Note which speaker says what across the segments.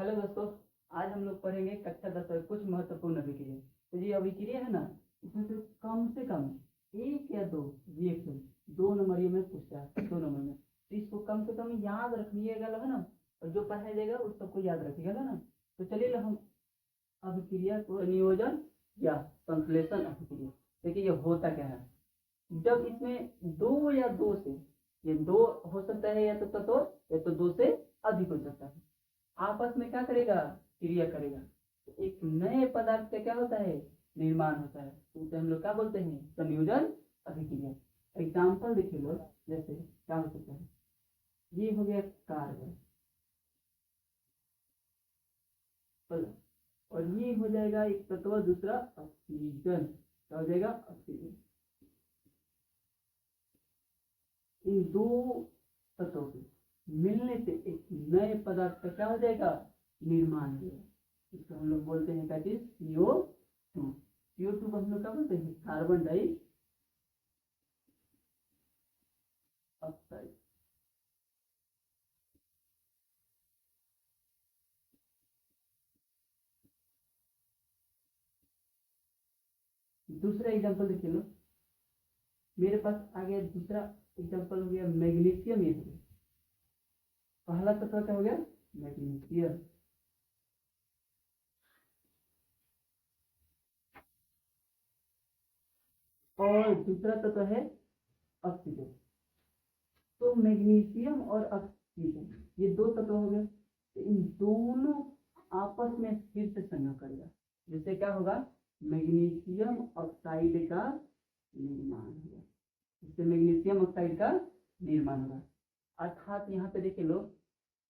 Speaker 1: Hello दोस्तों। आज हम लोग पढ़ेंगे कक्षा 10 में कुछ महत्वपूर्ण अभिक्रिया। तो ये अभिक्रिया है ना, इसमें से कम एक या दो रिएक्शन 2 नंबर में पूछता है, 2 नंबर में। तो इसको कम से कम याद रखिएगा है ना, और जो पढ़ाया जाएगा उस सबको याद रखिएगा ना। तो चलिए हम अभिक्रिया को नियोजन या संश्लेषण अभिक्रिया। देखिए ये होता क्या है, जब इसमें दो या दो से, ये दो हो सकता है या तो तत्व या तो दो से अधिक हो सकता है, आपस में क्या करेगा, क्रिया करेगा। तो एक नए पदार्थ का क्या होता है, निर्माण होता है। तो उसे हम लोग क्या बोलते हैं, संयोजन अभिक्रिया। एग्जाम्पल देखिए लो, जैसे क्या हो सकता है, ये हो गया कार्बन, और ये हो जाएगा एक तत्व, दूसरा ऑक्सीजन। क्या हो जाएगा, ऑक्सीजन। इन दो तत्वों के मिलने से एक नए पदार्थ का क्या हो जाएगा, निर्माण हो जाएगा। इसको हम लोग बोलते हैं क्या चीज, CO2। CO2 को हम लोग क्या बोलते हैं, कार्बन डाइऑक्साइड। दूसरा एग्जांपल देखिए लो, मेरे पास आ गया दूसरा एग्जांपल हो गया मैग्नीशियम। ये हो गया पहला तत्व, क्या हो गया, मैग्नीशियम। और दूसरा तत्व है ऑक्सीजन। तो मैग्नीशियम और ऑक्सीजन ये दो तत्व हो गए। तो इन दोनों आपस में फिर से संयोग करेगा, जिससे क्या होगा, मैग्नीशियम ऑक्साइड का निर्माण होगा। इससे मैग्नीशियम ऑक्साइड का निर्माण होगा। अर्थात यहाँ पे देखिए लोग,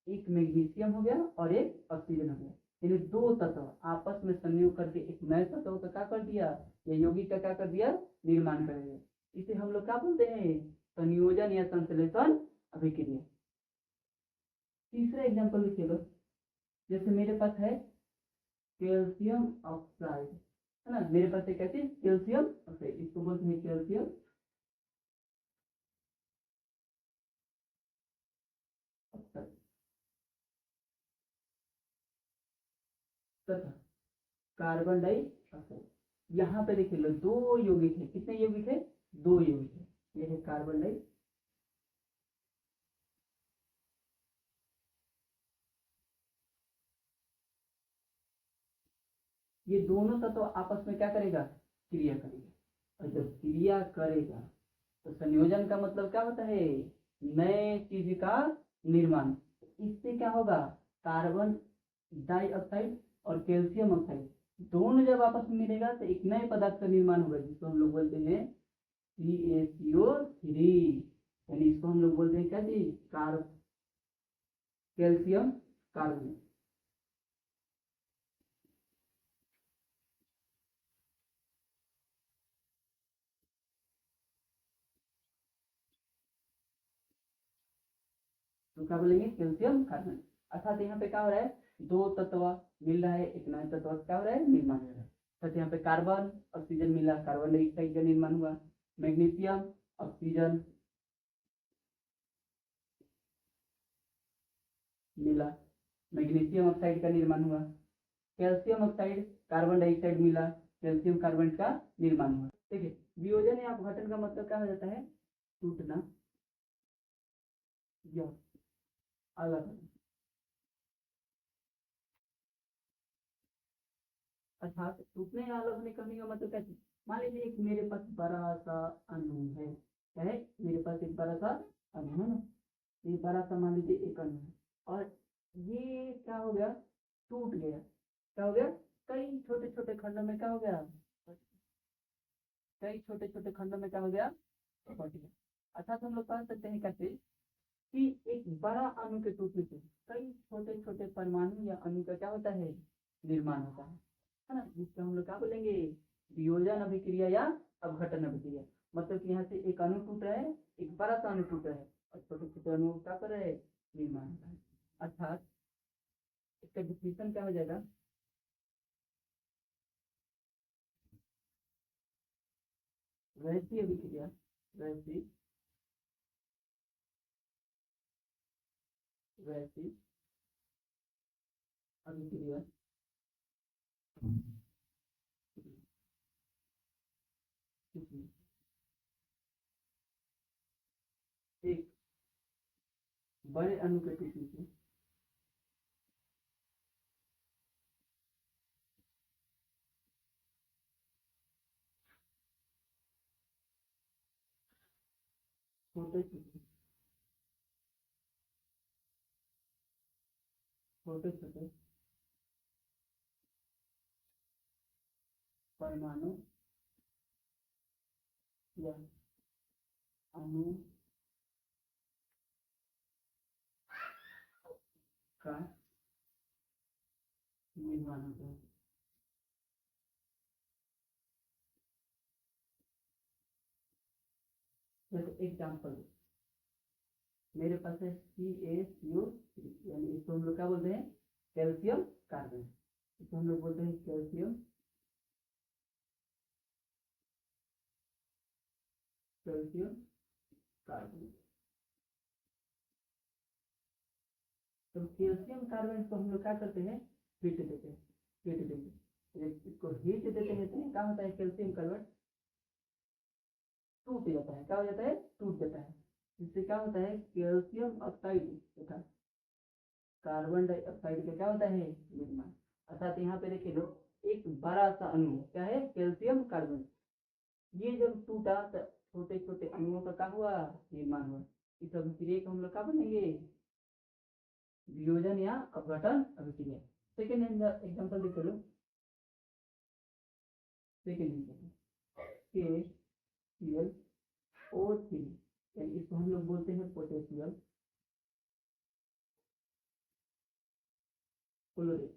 Speaker 1: एक मैग्नीशियम हो गया और एक ऑक्सीजन हो गया, यानी दो तत्व आपस में संयोग करके एक नए तत्व का क्या कर दिया, या यौगिक का क्या कर दिया, निर्माण कर दिया। इसे हम लोग क्या बोलते हैं, संयोजन या संश्लेषण अभिक्रिया। तीसरा एग्जांपल लिख लो, जैसे मेरे पास है कैल्शियम ऑक्साइड, है ना। मेरे पास एक ऐसी कैल्शियम ऑक्साइड, इसको बोलते हैं कैल्शियम ऑक्साइड तथा कार्बन डाइऑक्साइड। यहाँ पे देखिए लो, दो यौगिक है। कितने यौगिक है, दो यौगिक है। ये है कार्बन डाइऑक्साइड, ये दोनों तत्व आपस में क्या करेगा, क्रिया करेगा। और जब क्रिया करेगा तो संयोजन का मतलब क्या होता है, नए चीज का निर्माण। इससे क्या होगा, कार्बन डाइऑक्साइड और कैल्शियम ऑक्साइड दोनों जब आपस में मिलेगा तो एक नए पदार्थ का निर्माण होगा, जिसको हम लोग बोलते हैं CaCO3। यानी इसको हम लोग बोलते हैं क्या चीज, कैल्शियम कार्बोनेट। तो क्या बोलेंगे, कैल्शियम कार्बोनेट। अर्थात यहाँ पे क्या हो रहा है, दो तत्व मिल रहा है, एक नए तत्व क्या हो रहा है, निर्माण हो रहा है। अर्थात यहाँ पे कार्बन ऑक्सीजन मिला, कार्बन डाइऑक्साइड का निर्माण हुआ। मैग्नीशियम ऑक्सीजन मिला, मैग्नीशियम ऑक्साइड का निर्माण हुआ। कैल्शियम ऑक्साइड कार्बन डाइऑक्साइड मिला, कैल्शियम कार्बोनेट का निर्माण हुआ। देखिए वियोजन या अपघटन का मतलब क्या हो जाता है, टूटना या अलग होना। अर्थात टूटने या अलग होने करने का मतलब कैसे, मान लीजिए एक मेरे पास बड़ा सा अणु है, क्या है, मेरे पास एक बड़ा सा अणु है ना। ये बड़ा सा मान लीजिए एक अणु है, और ये क्या हो गया, टूट गया। क्या हो गया, कई छोटे छोटे खंडों में क्या हो गया, कई छोटे छोटे खंडों में क्या हो गया, बट गया। अर्थात हम लोग कह सकते हैं कैसे, कि एक बड़ा अणु के टूटने से कई छोटे छोटे परमाणु या अणु का क्या होता है, निर्माण होता है ना। जिसको हम लोग क्या बोलेंगे, वियोजन अभिक्रिया या अपघटन अभिक्रिया। मतलब कि यहाँ से एक अणु टूट रहा है, एक बड़ा सा अणु टूट रहा है, और छोटे छोटे अणु क्या कर रहे हैं, निर्माण होता है। अर्थात इसका डिफिनेशन क्या हो जाएगा, वैसी अभिक्रिया, वैसी वैसी अभिक्रिया इसमें एक बड़े अणु के टूटने से छोटे छोटे छोटे छोटे परमाणु या अणु का निर्माण होता है। जैसे एग्जाम्पल मेरे पास है CaCO3 यानी इसको हम लोग क्या बोलते हैं कैल्शियम कार्बन। इसको हम लोग बोलते हैं कैल्शियम कैल्शियम कार्बन। तो कैल्शियम कार्बन को हम लोग क्या करते हैं हीट देते हैं हीट देते हैं। इसको हीट देते हैं तो क्या होता है कैल्शियम कार्बन टूट जाता है। क्या हो जाता है टूट जाता है। इससे क्या होता है कैल्शियम ऑक्साइड तथा कार्बन डाइऑक्साइड का क्या होता है निर्माण। अर्थात यहाँ पे देखिए लोग एक बड़ा सा अणु क्या है कैल्शियम कार्बन। ये जब टूटा तो छोटे छोटे अणुओं का क्या हुआ निर्माण हुआ। इस अभिक्रिया को हम लोग क्या बनेंगे वियोजन या अपघटन अभिक्रिया। सेकेंड एग्जाम्पल देख लो। सेकेंड एग्जाम्पल KClO3 यानी इसको हम लोग बोलते हैं पोटेशियम क्लोरेट।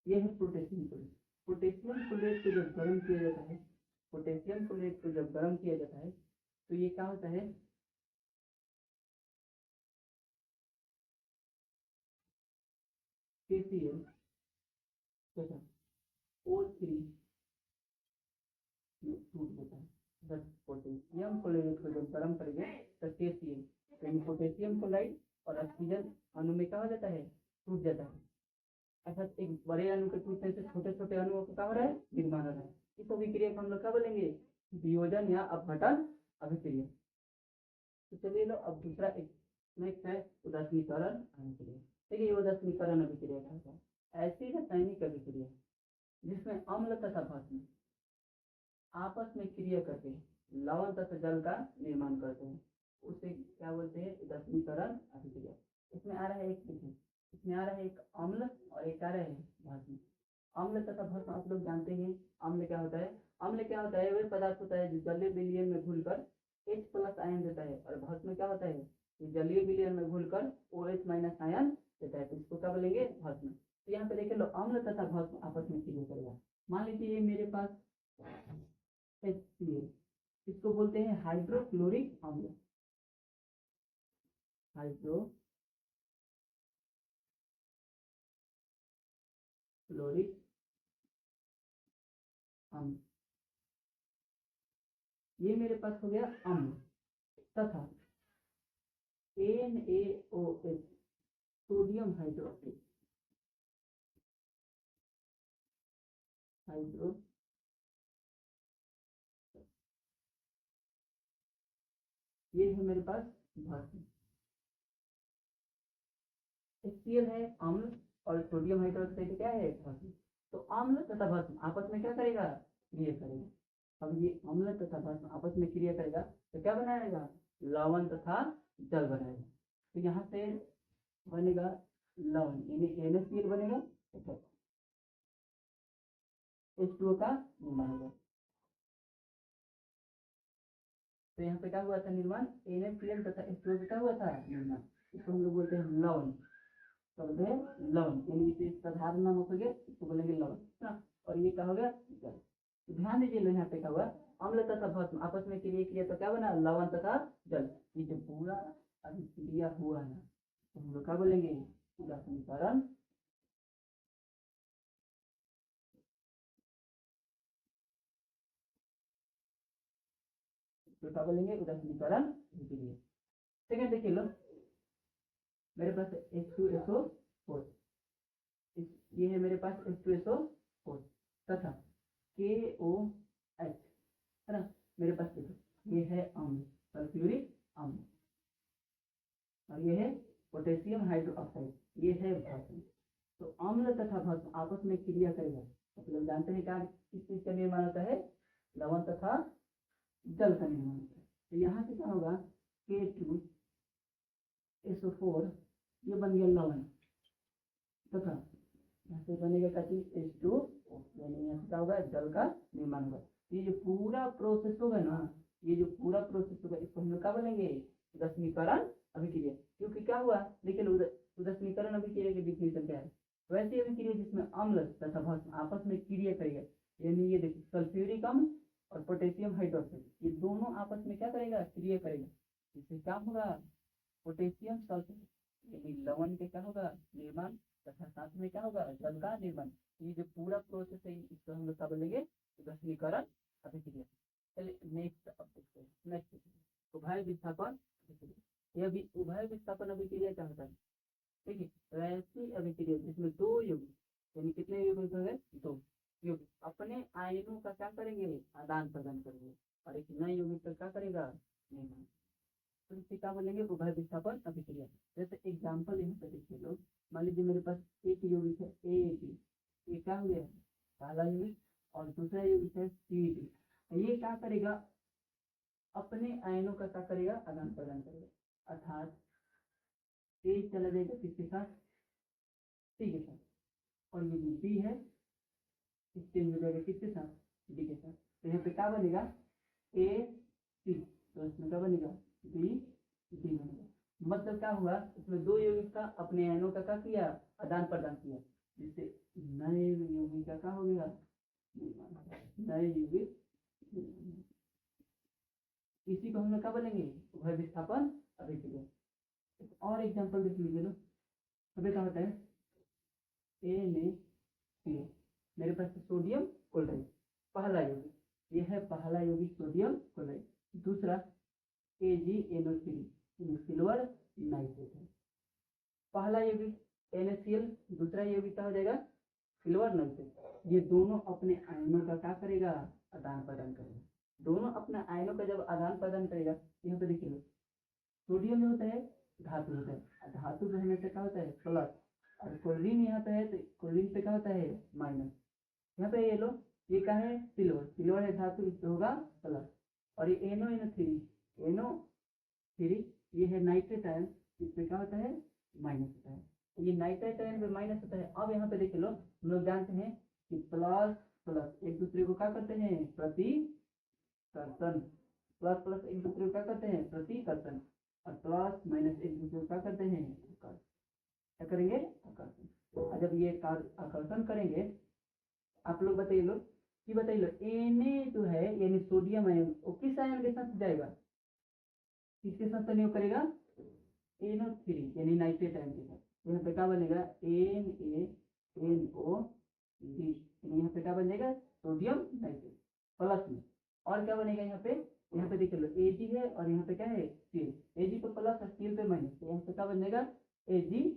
Speaker 1: ये है पोटेशियम क्लोरेट। पोटेशियम क्लोरेट को जब गर्म किया जाता है पोटेशियम क्लोरेट को जब गर्म किया जाता है तो ये क्या होता है KCl तथा O3 टूट जाता है। बस पोटेशियम क्लोराइड को जब गर्म करेंगे तो KCl यानी पोटेशियम क्लोराइड और ऑक्सीजन अणु में क्या हो जाता है टूट जाता है। अर्थात एक बड़े अणु के टूटने से छोटे छोटे अणुओं का क्या हो रहा है निर्माण हो रहा है। इस अभिक्रिया को हम लोग क्या बोलेंगे वियोजन या अपघटन अभिक्रिया। तो चलिए लो अब दूसरा एक नेक्स्ट है उदासीनीकरण अभिक्रिया। देखिए ये उदासीनीकरण अभिक्रिया क्या होता है ऐसी रासायनिक अभिक्रिया जिसमें अम्ल तथा भस्म आपस में क्रिया करके लवण तथा जल का निर्माण करते हैं उसे क्या बोलते हैं उदासीनीकरण अभिक्रिया। इसमें आ रहा है एक देखिए इसमें आ रहा है एक अम्ल और एक आ रहा है भस्म। अम्ल तथा भस्म आप लोग जानते हैं। अम्ल क्या होता है वह पदार्थ होता है जो जलीय विलयन में घुलकर H+ आयन देता है और भस्म क्या होता है ये जलीय विलयन में घुलकर OH- आयन देता है। तो इसको क्या बोलेंगे भस्म। तो यहाँ पे देखे लो अम्ल तथा भस्म आपस में क्रिया करेगा। मान लीजिए ये मेरे पास HCl इसको बोलते हैं हाइड्रोक्लोरिक अम्ल। हाइड्रोक्लोरिक अम्ल ये मेरे पास हो गया अम्ल तथा NaOH सोडियम हाइड्रोक्साइड ये है मेरे पास भस्म। HCl है अम्ल और सोडियम हाइड्रोक्साइड क्या है भस्म। तो अम्ल तथा भस्म आपस में क्या करेगा क्रिया करेगा। अब ये अम्ल तथा भस्म आपस में क्रिया करेगा तो क्या बनाएगा लवण तथा जल बनाएगा। तो यहाँ से बनेगा लवण यानी NaCl बनेगा तथा H2O का निर्माण होगा। तो यहाँ पे क्या हुआ था निर्माण NaCl तथा H2O का क्या हुआ था निर्माण। इसको हम लोग बोलते हैं लवण। बोलते हैं लवण यानी इसे साधारण नाम हो गया इसको बोलेंगे लवण ना। और ये क्या हो गया जल। तो ध्यान दीजिए लो यहाँ पे क्या हुआ अम्ल तथा भस्म आपस में क्रिया किया तो क्या बना लवण तथा जल। ये जो पूरा अभिक्रिया हुआ है तो हम लोग क्या बोलेंगे उदासीनीकरण तो क्या बोलेंगे उदासीनीकरण अभिक्रिया। सेकंड देखिए लो मेरे पास H2SO4, ये है मेरे पास H2SO4 तथा KOH है ना, मेरे पास देखो ये है अम्ल, सल्फ्यूरिक अम्ल, और ये है पोटेशियम हाइड्रोक्साइड, ये है भस्म। तो अम्ल तथा भस्म आपस में क्रिया करेगा, मतलब जानते हैं क्या किस चीज का निर्माण होता है, लवण तथा जल का निर्माण होता है। तो यहाँ से क्या होगा, K2SO4 ये बन गया लवण, तथा यहाँ से बनेगा क्या चीज H2O, यानी यहाँ से क्या होगा, जल का निर्माण होगा। ये जो पूरा प्रोसेस होगा ना, ये जो पूरा प्रोसेस होगा इसको हम लोग क्या बोलेंगे, उदासीनीकरण अभिक्रिया। क्योंकि क्या हुआ, देखिए उदासीनीकरण अभिक्रिया की डिफिनेशन क्या है, वैसी अभिक्रिया जिसमें अम्ल तथा भस्म आपस में क्रिया करेगा, यानी ये देखिए सल्फ्यूरिक अम्ल और पोटेशियम हाइड्रोक्साइड ये दोनों आपस में क्या करेगा, क्रिया करेगा। इससे क्या होगा, पोटेशियम सल्फेट यानी लवण के क्या होगा निर्माण, तथा साथ में क्या होगा, जल का निर्माण। ये जो पूरा प्रोसेस है इसको हम लोग क्या बोलेंगे, उदासीनीकरण अभिक्रिया। चलिए नेक्स्ट अब देखते हैं, नेक्स्ट उभय विस्थापन अभिक्रिया। यह भी उभय विस्थापन अभिक्रिया क्या होता है, ठीक है, ऐसी अभिक्रिया जिसमें दो यौगिक, यानी कितने यौगिक हो गए, दो यौगिक अपने आयनों का क्या करेंगे, आदान प्रदान करेंगे, और एक नए यौगिक का क्या करेगा, निर्माण। तो इसे क्या बोलेंगे, उभय विस्थापन अभिक्रिया। जैसे एग्जाम्पल यहाँ पे देखिए लोग, मान लीजिए मेरे पास एक यौगिक है AAP, ये क्या हो गया, पहला यौगिक, और दूसरा यौगिक है CEP। ये क्या करेगा, अपने आयनों का क्या करेगा, आदान प्रदान करेगा, अर्थात A चला जाएगा किसके साथ, C के साथ, और ये जो B है चेंज हो जाएगा किसके साथ, D के साथ। तो यहाँ पे क्या बनेगा, AC, तो इसमें क्या बनेगा, D बनेगा। मतलब क्या हुआ, इसमें दो यौगिक का अपने आयनों का क्या किया, आदान प्रदान किया, जिससे नए यौगिक का क्या हो गया, नए यौगिक। इसी को हम लोग क्या बोलेंगे, उभय विस्थापन अभिक्रिया। और एग्जांपल देख लीजिए लो, अभी क्या होता है, Na, मेरे पास सोडियम क्लोराइड पहला यौगिक, ये है पहला यौगिक सोडियम क्लोराइड। दूसरा AgNO3 सिल्वर नाइट्रेट है, पहला यौगिक NaCl, दूसरा यौगिक क्या हो जाएगा, सिल्वर नाइट्रेट। ये दोनों अपने आयनों का क्या करेगा, आदान प्रदान करेगा। दोनों अपने आयनों का जब आदान प्रदान करेगा, यहाँ पे देखिए सोडियम जो होता है धातु होता है, धातु जो हमेशा क्या होता है प्लस, और क्लोरीन यहाँ पे है तो क्लोरीन पे क्या होता है माइनस। यहाँ पे ये लो, ये क्या है, सिल्वर, सिल्वर है धातु, इस पे होगा प्लस, और ये NO3 ये है नाइट्रेट आयन, इस पे क्या होता है माइनस होता है, ये नाइट्रेट आयन पे माइनस होता है। अब यहाँ पे देख लो, हम लोग जानते हैं कि प्लस प्लस एक दूसरे को क्या करते हैं, प्रतिकर्षण, प्लस प्लस एक दूसरे को क्या करते हैं, प्रतिकर्षण, और प्लस माइनस एक दूसरे को क्या करते हैं, क्या करेंगे, आकर्षण। जब ये आकर्षण करेंगे, आप लोग बताइए लो कि बताइए लो, Na जो है यानी सोडियम आयन, वो किस आयन के साथ जाएगा, किसके साथ संयोग करेगा, NO3 यानी नाइट्रेट आयन के साथ। यहाँ पे क्या बनेगा, NaNO3, यहाँ पे क्या बनेगा, सोडियम नाइट्रेट प्लस में, और क्या बनेगा यहाँ पे देखिए लो Ag है, और यहाँ पे क्या है Cl, Ag पे प्लस और Cl पे माइनस, तो यहाँ पे क्या बन जाएगा, AgCl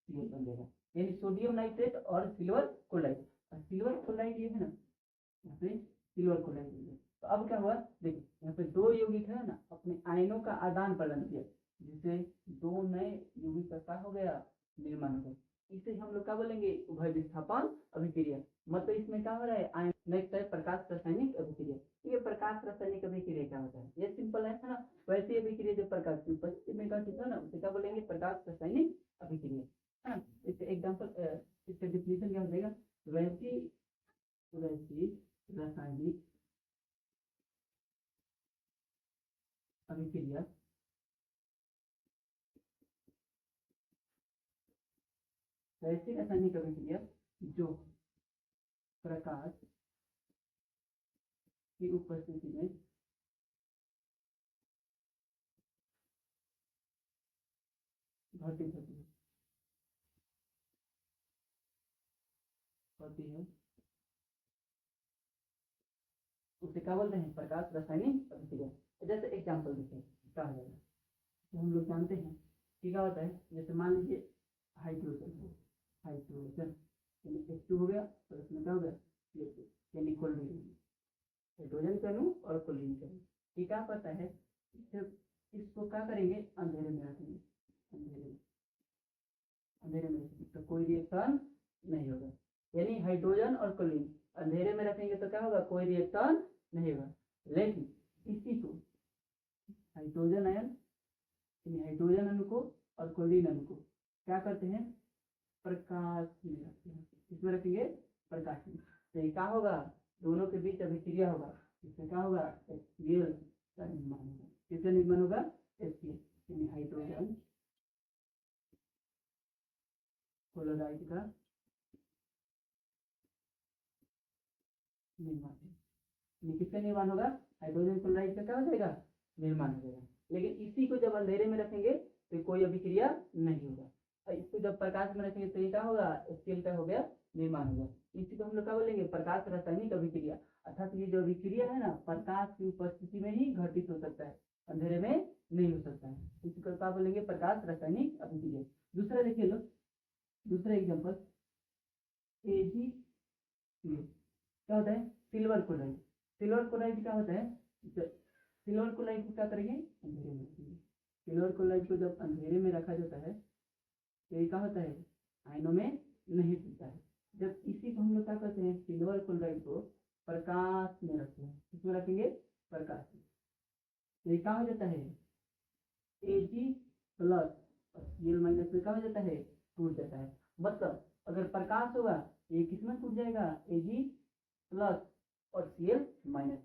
Speaker 1: बन जाएगा, यानी सोडियम नाइट्रेट और सिल्वर क्लोराइड। सिल्वर क्लोराइड ये है ना, यहाँ पे सिल्वर क्लोराइड। तो अब क्या हुआ, देखिए यहाँ पे दो यौगिक है ना, अपने आयनों का आदान प्रदान किया, जिससे दो नए यौगिक का क्या हो गया, निर्माण हो गया। इसे हम लोग क्या बोलेंगे, उभय विस्थापन अभिक्रिया। मतलब इसमें क्या हो रहा है, आयन नेक्स्ट है प्रकाश रासायनिक अभिक्रिया। ये प्रकाश रासायनिक अभिक्रिया क्या होता है, ये सिंपल है ना, वैसे अभिक्रिया जो प्रकाश में घटित है ना, उसे क्या बोलेंगे, प्रकाश रासायनिक अभिक्रिया है ना। इससे एग्जाम्पल, इसका डिफिनेशन क्या हो जाएगा, वैसी रासायनिक अभिक्रिया वैसी रासायनिक अभिक्रिया जो प्रकाश की उपस्थिति में घटित होती है उसे क्या बोलते हैं, प्रकाश रासायनिक अभिक्रिया। जैसे एग्जाम्पल देखिए क्या हो जाएगा, तो हम लोग जानते हैं क्या होता है, जैसे मान लीजिए हाइड्रोजन हाइड्रोजन H2 हो गया और इसमें क्या हो गया CO2 यानी कोल्ड हाइड्रोजन का अणु और क्लोरीन का अणु। ये क्या पता है, इसको क्या करेंगे, अंधेरे में रखेंगे, अंधेरे में तो कोई रिएक्शन नहीं होगा। यानी हाइड्रोजन और क्लोरीन अंधेरे में रखेंगे तो क्या होगा, कोई रिएक्शन नहीं होगा। लेकिन इसी को हाइड्रोजन आयन हाइड्रोजन अणु को और क्लोरीन अणु को क्या करते हैं, प्रकाश में रखते हैं। इसमें रखेंगे प्रकाश में, तो ये क्या होगा, दोनों के बीच अभिक्रिया होगा। इसमें क्या होगा, HCl का निर्माण होगा। किसका निर्माण होगा, HCl यानी हाइड्रोजन क्लोराइड का निर्माण। किसका निर्माण होगा, हाइड्रोजन क्लोराइड का क्या हो जाएगा, निर्माण हो जाएगा। लेकिन इसी को जब अंधेरे में रखेंगे तो कोई अभिक्रिया नहीं होगा, और इसको जब प्रकाश में रखेंगे तो ये क्या होगा, HCl का हो गया निर्माण होगा। इसी को हम लोग क्या बोलेंगे, प्रकाश रासायनिक अभिक्रिया। अर्थात ये जो अभिक्रिया है ना, प्रकाश की उपस्थिति में ही घटित हो सकता है, अंधेरे में नहीं हो सकता है। इसको क्या बोलेंगे, प्रकाश रासायनिक अभिक्रिया। दूसरा देखिए लो, दूसरा एग्जाम्पल Ag क्या होता है, सिल्वर क्लोराइड। सिल्वर क्लोराइड क्या होता है, सिल्वर क्लोराइड को क्या करेंगे, अंधेरे में रखेंगे। सिल्वर क्लोराइड को जब अंधेरे में रखा जाता है तो ये क्या होता है, आयनों में नहीं टूटता है। जब इसी को हम लोग क्या करते हैं, सिल्वर क्लोराइड को प्रकाश में रखते हैं। किसमें रखेंगे, प्रकाश में, तो ये क्या हो जाता है, Ag प्लस और Cl माइनस में क्या हो जाता है, टूट जाता है। मतलब अगर प्रकाश होगा ये किसमें टूट जाएगा, Ag प्लस और Cl माइनस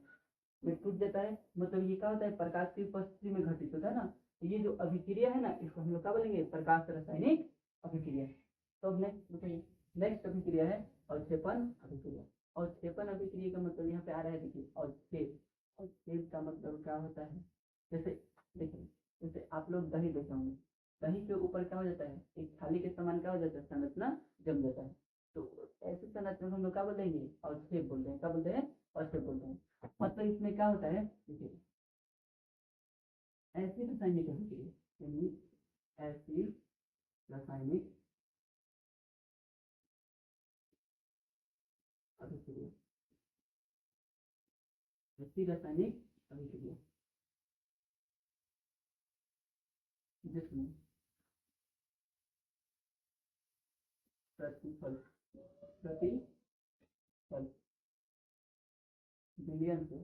Speaker 1: में टूट जाता है। मतलब ये क्या होता है, प्रकाश की उपस्थिति में घटित होता है ना। तो ये जो अभिक्रिया है ना, इसको हम लोग क्या बोलेंगे, प्रकाश रासायनिक अभिक्रिया। तो नेक्स्ट अभिक्रिया है अवक्षेपण अभिक्रिया। अवक्षेपण अभिक्रिया का मतलब यहाँ पे आ रहा है, देखिए अवक्षेप। अवक्षेप का मतलब क्या होता है, जैसे देखिए, जैसे आप लोग दही देखे होंगे, दही के ऊपर क्या हो जाता है, एक थाली के समान क्या हो जाता है, संरचना जम जाता है। तो ऐसे संरचना हम लोग क्या बोलेंगे, अवक्षेप बोलते हैं। क्या बोलते हैं, अवक्षेप बोलते हैं। मतलब इसमें क्या होता है, देखिए ऐसी रासायनिक अभिक्रिया, यानी ऐसी रासायनिक अभिक्रिया, ऐसी रासायनिक अभिक्रिया जिसमें प्रतिफल विलयन से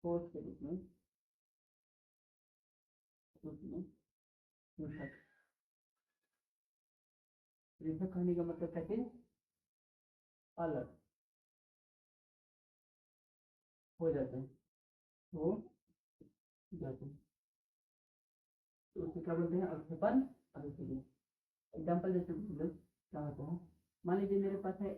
Speaker 1: ठोस के रूप में पृथक। पृथक होने का मतलब कहते हैं अलग हो जाते हैं, हो जाते हैं। तो उसे क्या बोलते हैं, अवक्षेपण अभिक्रिया। एग्जाम्पल जैसे क्या होता है, मान लीजिए मेरे पास है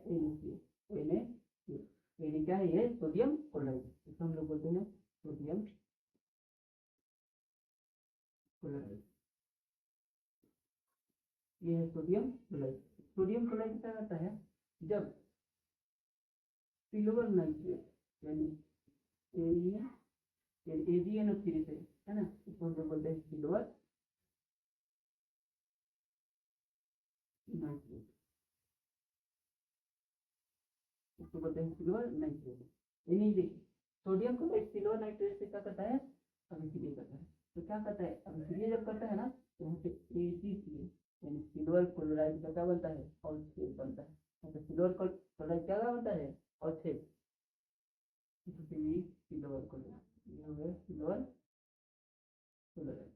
Speaker 1: Na क्या है, ये सोडियम क्लोराइड। इसको हम लोग बोलते हैं सोडियम क्लोराइड। ये है सोडियम क्लोराइड। सोडियम क्लोराइड क्या करता है, जब सिल्वर नाइट्रेट यानी AgNO3 से, है ना, इसको हम लोग बोलते हैं सिल्वर नाइट्रेट, इसको बोलते हैं सिल्वर नाइट्रेट। यानी देखिए सोडियम क्लोराइड सिल्वर नाइट्रेट से क्या करता है, अभिक्रिया करता है। तो क्या करता है, अभिक्रिया जब करता है ना, तो यहाँ पे AgCl यानी सिल्वर क्लोराइड का क्या बनता है, अवक्षेप बनता है। तो सिल्वर क्लोराइड क्या बनता है, अवक्षेप। सिल्वर क्लोराइड, ये हो गया सिल्वर क्लोराइड।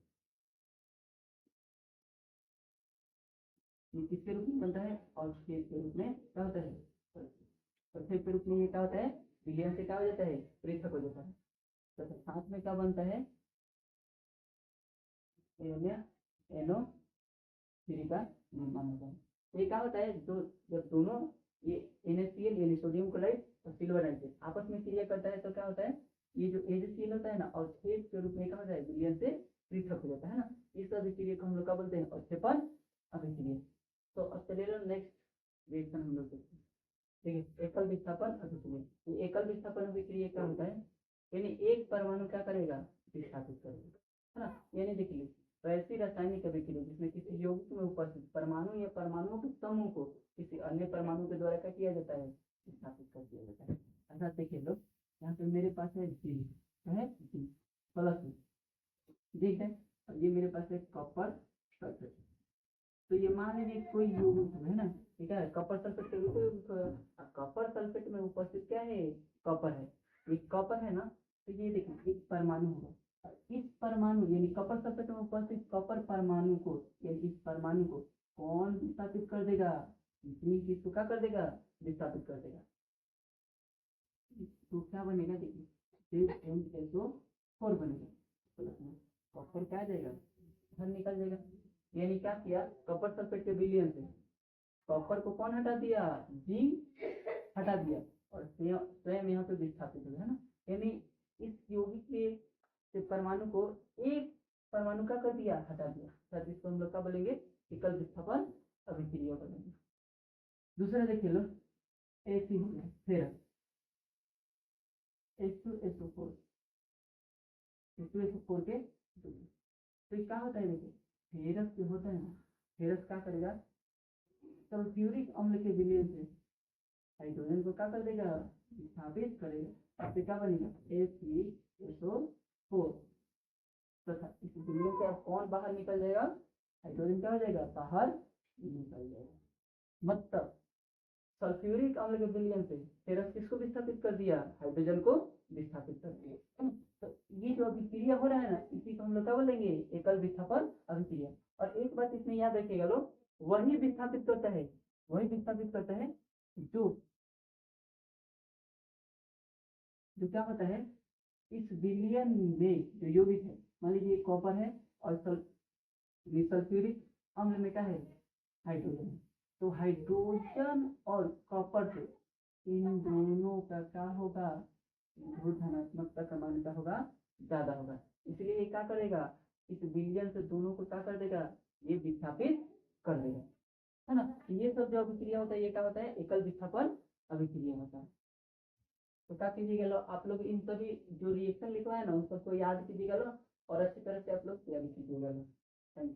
Speaker 1: ये किसके रूप में बनता है, अवक्षेप के रूप में क्या होता है, अवक्षेप के रूप में ये क्या होता है, विलयन से क्या हो जाता है, पृथक हो जाता है। तो साथ में क्या बनता है, NO3 का निर्माण होता है। तो ये क्या होता है, जो जब दोनों ये NaCl यानी सोडियम क्लोराइड और सिल्वर नाइट्रेट आपस में क्रिया करता है तो क्या होता है, ये जो AgCl होता है ना, अवक्षेप के रूप में क्या होता है, विलयन से पृथक हो जाता है ना। इस अभिक्रिया को हम लोग क्या बोलते हैं, अवक्षेपण अभिक्रिया। तो अब चलिए नेक्स्ट रिएक्शन हम लोग देखते हैं। देखिए एकल विस्थापन अभिक्रिया। ये एकल विस्थापन अभिक्रिया क्या होता है, यानी एक परमाणु क्या करेगा, विस्थापन है ना। यानी देखिए तो ऐसी रासायनिक अभिक्रिया जिसमें किसी यौगिक में उपस्थित परमाणु या परमाणुओं के समूह को किसी अन्य परमाणु के द्वारा क्या किया जाता है, स्थापित कर दिया जाता है। ऐसा देखिए लोग, यहाँ पे मेरे पास है जी है जी प्लस ठीक है, और ये मेरे पास है कॉपर सल्फेट। तो ये मान लीजिए कोई यौगिक है ना, ठीक है, कॉपर सल्फेट के रूप में कॉपर सल्फेट में उपस्थित क्या है, कॉपर है। ये कॉपर है ना, तो ये देखिए एक परमाणु होगा, इस परमाणु यानी कॉपर सल्फेट में उपस्थित कॉपर परमाणु को यानी इस परमाणु को कौन विस्थापित कर देगा, इतनी चीज को क्या कर देगा, विस्थापित कर देगा। तो क्या बनेगा देखिए H4 बनेगा, कॉपर क्या आ जाएगा, बाहर निकल जाएगा। यानी क्या किया, कॉपर सल्फेट के विलयन से कॉपर को कौन हटा दिया, जिंक हटा दिया, और स्वयं यहाँ पे विस्थापित हो गया है ना। यानी इस यौगिक के परमाणु को एक परमाणु का कर दिया, हटा दिया, जिसको हम लोग क्या बोलेंगे, एकल विस्थापन अभिक्रिया बोलेंगे। दूसरा देखिए लो, एक ही हो गया फिर H2SO4 H2SO4 के तो क्या होता है देखिए, फेरस जो होता है ना, फेरस क्या करेगा, सल्फ्यूरिक अम्ल के विलयन से हाइड्रोजन को क्या कर देगा, विस्थापित करेगा, और क्या बनेगा Fe2SO4 तथा इस विलयन से अब कौन बाहर निकल जाएगा, हाइड्रोजन क्या हो जाएगा, बाहर निकल जाएगा। मतलब सल्फ्यूरिक अम्ल के विलयन से फेरस किसको विस्थापित कर दिया, हाइड्रोजन को विस्थापित कर दिया। तो ये जो अभिक्रिया हो रहा है ना, इसी को हम लोग क्या बोलेंगे, एकल विस्थापन अभिक्रिया। और एक बात इसमें याद रखिएगा लोग, वही विस्थापित करता है, वही विस्थापित करता है जो जो क्या होता है, इस विलयन में जो यौगिक है, मान लीजिए कॉपर है और सल्फ्यूरिक अम्ल में क्या है, हाइड्रोजन है। तो हाइड्रोजन और कॉपर से इन दोनों का क्या होगा, धनात्मकता का मान क्या होगा, ज्यादा होगा। इसलिए ये क्या करेगा, इस विलयन से दोनों को क्या कर देगा, ये विस्थापित कर देगा, है ना। ये सब जो अभिक्रिया होता है ये क्या होता है, एकल विस्थापन अभिक्रिया होता है। तो क्या कीजिएगा लो, आप लोग इन सभी जो रिएक्शन लिखवाए ना उन सबको याद कीजिएगा लो, और अच्छी तरह से आप लोग तैयारी कीजिएगा लो। Thank you.